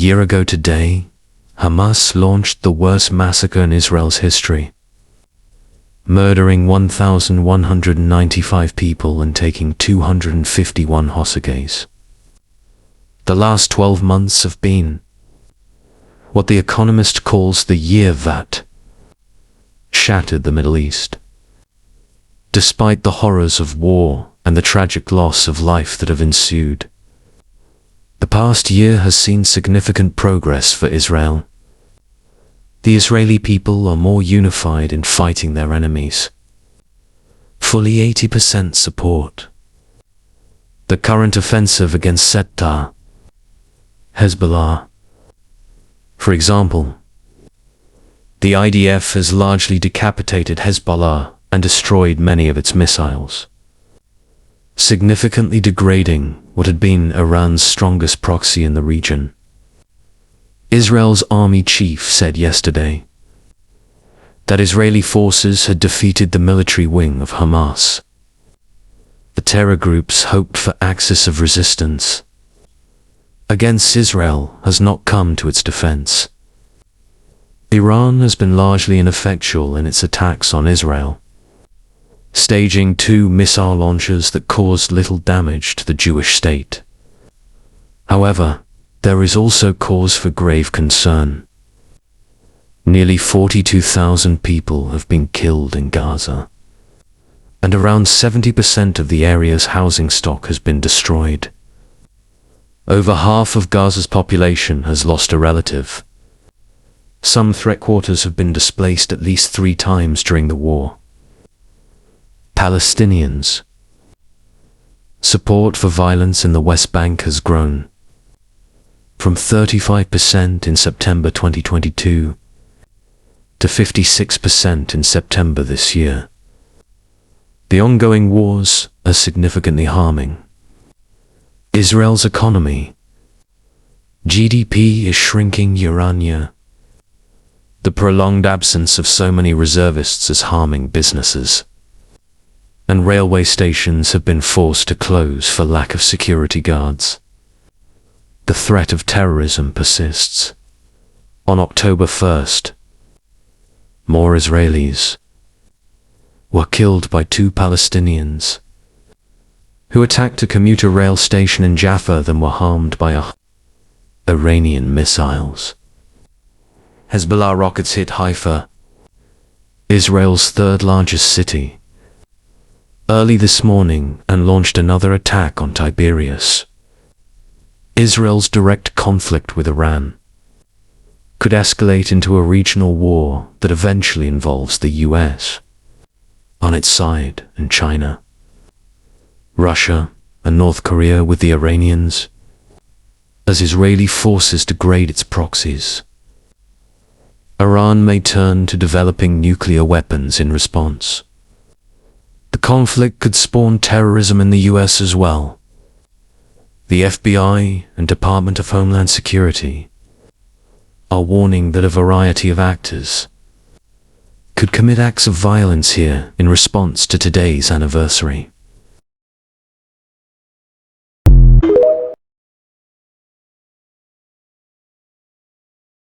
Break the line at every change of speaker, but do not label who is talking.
year ago today, Hamas launched the worst massacre in Israel's history, murdering 1,195 people and taking 251 hostages. The last 12 months have been what The Economist calls the year that shattered the Middle East. Despite the horrors of war and the tragic loss of life that have ensued, the past year has seen significant progress for Israel. The Israeli people are more unified in fighting their enemies. Fully 80% support the current offensive against Fatah, Hezbollah. For example, the IDF has largely decapitated Hezbollah and destroyed many of its missiles, significantly degrading what had been Iran's strongest proxy in the region. Israel's army chief said yesterday that Israeli forces had defeated the military wing of Hamas. The terror groups hoped for axis of resistance against Israel has not come to its defense. Iran has been largely ineffectual in its attacks on Israel, staging 2 missile launches that caused little damage to the Jewish state. However, there is also cause for grave concern. Nearly 42,000 people have been killed in Gaza, and around 70% of the area's housing stock has been destroyed. Over half of Gaza's population has lost a relative. Some threat quarters have been displaced at least 3 times during the war. Palestinians. Support for violence in the West Bank has grown from 35% in September 2022 to 56% in September this year. The ongoing wars are significantly harming Israel's economy. GDP is shrinking year on year. The prolonged absence of so many reservists is harming businesses, and railway stations have been forced to close for lack of security guards. The threat of terrorism persists. On October 1st, more Israelis were killed by 2 Palestinians who attacked a commuter rail station in Jaffa than were harmed by Iranian missiles. Hezbollah rockets hit Haifa, Israel's 3rd largest city, early this morning and launched another attack on Tiberias. Israel's direct conflict with Iran could escalate into a regional war that eventually involves the US on its side and China, Russia and North Korea with the Iranians, as Israeli forces degrade its proxies. Iran may turn to developing nuclear weapons in response. The conflict could spawn terrorism in the US as well. The FBI and Department of Homeland Security are warning that a variety of actors could commit acts of violence here in response to today's anniversary.